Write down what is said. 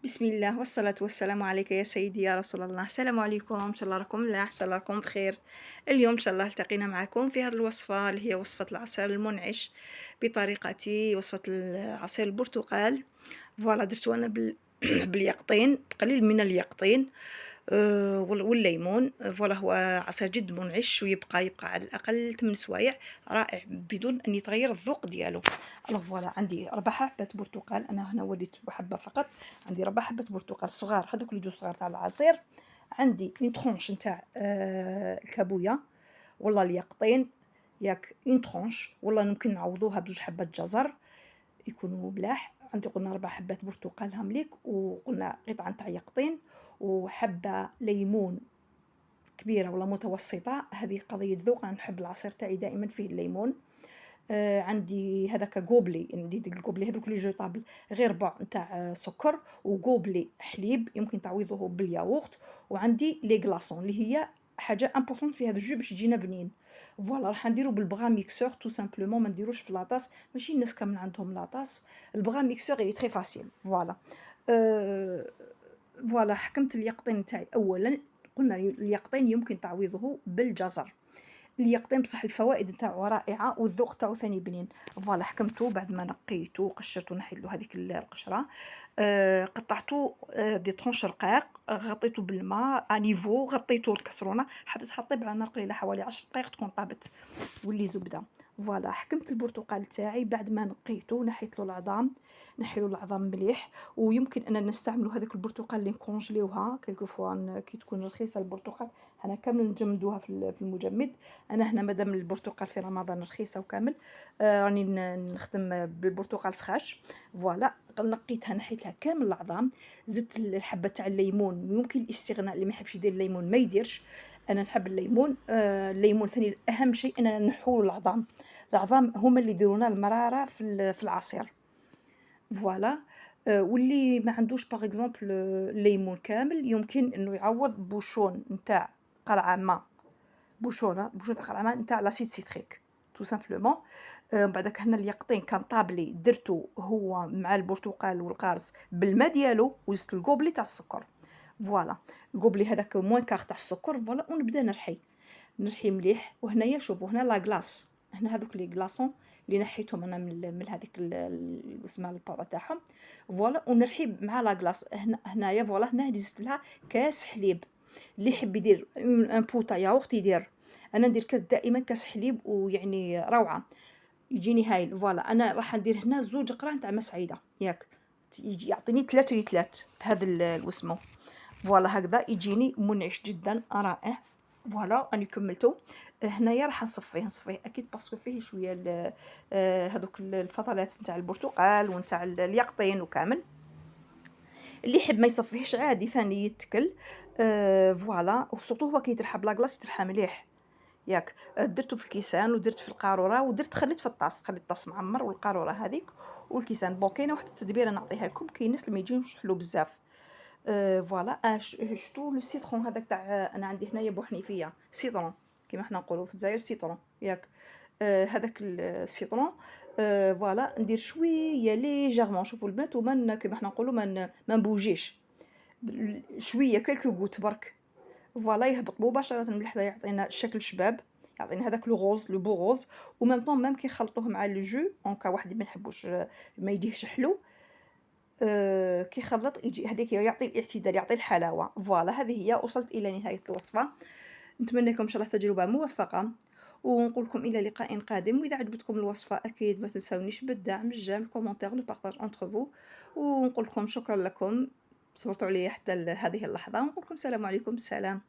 بسم الله والصلاة والسلام عليك يا سيدي يا رسول الله. السلام عليكم، إن شاء الله راكم ملاح، إن شاء الله راكم بخير. اليوم إن شاء الله التقينا معكم في هذه الوصفة اللي هي وصفة العصير المنعش بطريقتي، وصفة عصير البرتقال. فوالا درتو أنا باليقطين، بقليل من اليقطين والليمون. فوالا هو عصير جد منعش ويبقى على الأقل 8 سوايع، رائع بدون أن يتغير الذوق ديالو. الوغ فوالا عندي 4 حبات برتقال، أنا هنا وليت بحبة فقط. عندي 4 حبات برتقال صغار، هذوك اللي يجوا صغار تاع العصير. عندي اون ترونش نتاع الكابويا والله اليقطين، ياك اون ترونش والله ممكن نعوضوها بجوج حبات جزر يكونوا ملاح. عندي قلنا 4 حبات برتقال هامليك، وقلنا قطعة نتاع يقطين، وحبة ليمون كبيرة ولا متوسطة، هذه قضية ذوق. أنا نحب العصير تاعي دائما فيه الليمون. عندي هذاك غوبلي، عندي ديك الغوبلي هذوك لي جوطابل، غير ربع نتاع سكر، وغوبلي حليب يمكن تعويضوه بالياغورت. وعندي لي غلاصون اللي هي حاجة امبورطونط في هذا الجو باش يجينا بنين. فوالا راح نديرو بالبغا ميكسور تو سامبلومون، ما نديروش في لاطاس، ماشي الناس كامل عندهم لاطاس. البغا ميكسور غي تري فاسيل. فوالا أه فوالا حكمت اليقطين تاعي اولا. قلنا اليقطين يمكن تعويضه بالجزر. اليقطين بصح الفوائد نتاعو رائعة والذوق تاعو ثاني بنين. فوالا حكمتو بعد ما نقيتو وقشرتو، نحيدلو هذيك القشرة. قطعتو دي طرونش رقاق، غطيتو بالماء انيفو، غطيتو الكسرونة، حطيت على نار قليلة حوالي 10 دقائق تكون طابت، ولي زبدة. فوالا حكمت البرتقال تاعي بعد ما نقيتو، نحيتلو العظام، نحيلو العظام مليح. ويمكن أننا نستعملو هذاك البرتقال اللي نكونجليوها كيلكو فوا كي تكون رخيصة البرتقال، حنا كامل نجمدوها في المجمد. أنا هنا مادام البرتقال في رمضان رخيصة وكامل، راني نخدم بالبرتقال فخاش. فوالا نقيتها، نحيتها كامل العظام، زدت الحبة تاع الليمون، يمكن الاستغناء، اللي ما يحبش يدير الليمون ما يديرش. انا نحب الليمون. الليمون ثاني اهم شيء اننا نحول العظام. العظام هما اللي يديرونا المراره في العصير. فوالا. واللي ما عندوش باغ اكزومبل الليمون كامل، يمكن انه يعوض بوشون نتاع قرعه ماء، بوشون تاع قرعه ماء نتاع لاسيد سيتريك تو سامبلومون. بعدك هنا اليقطين كان طابلي، درتو هو مع البرتقال والقارص بالماء ديالو، وزدت الكوبلي تاع السكر. فوالا الكوبلي هذاك موان كاغ تاع السكر. فوالا ونبدا نرحي مليح. وهنايا شوفوا هنا لا كلاص، هنا هذوك لي كلاصون اللي نحيتهم انا من هذيك اسمها البابا تاعهم. فوالا ونرحي مع لا كلاص. هنايا فوالا هنا زدت لها كاس حليب. اللي يحب يدير ان بو تاع ياغورت يدير، انا ندير دائما كاس حليب، ويعني روعه، يجيني هايل. فوالا انا راح ندير هنا زوج قرع نتاع مسعيده، ياك يجي يعطيني 3 ريتلات بهذا الوسمو. فوالا هكذا يجيني منعش جدا رائع. فوالا راني كملته. هنايا راح نصفيه اكيد باسكو فيه شويه هذوك الفضلات نتاع البرتقال ونتاع اليقطين وكامل. اللي يحب ما يصفيهش عادي ثاني يتكل. فوالا وسورتو هو كي يترحى بلا كلاص يترحى مليح، ياك. درتو في الكيسان ودرت في القاروره، ودرت خليت في الطاس، خليت الطاس معمر والقاروره هذيك والكيسان. بون كاينه واحد التدبيره نعطيها لكم، كاين ناس اللي ما يجيهمش حلو بزاف. فوالا شتو لو سيترون هذاك تاع انا عندي هنايا بوحنيفيه سيترون، كيما حنا نقولوا في الجزائر سيترون، ياك. هذاك السيترون. فوالا ندير شويه ليجيرمون، شوفوا البنات، وما كيما حنا نقولوا ما نبوجيش، شويه كلكو غوت برك. فوالا يهبط مباشره من الحدا، يعطينا الشكل شباب، يعطينا هذاك لو غوز لو بو غوز. وميم طون ميم كي نخلطوه مع لو جو اونكا واحد ما يحبوش ما يديهش حلو، كي يخلط يجي هذيك يعطي الاعتدال، يعطي الحلاوه. فوالا هذه هي، وصلت الى نهايه الوصفه. نتمنى لكم ان شاء الله تجربه موفقه، ونقول لكم الى لقاء قادم. واذا عجبتكم الوصفه اكيد ما تنسونيش بالدعم، الجيم، الكومونتير، لو بارطاج انتر فو. ونقول لكم شكرا لكم، صبرتوا عليا حتى هذه اللحظه، ونقول لكم السلام عليكم. سلام.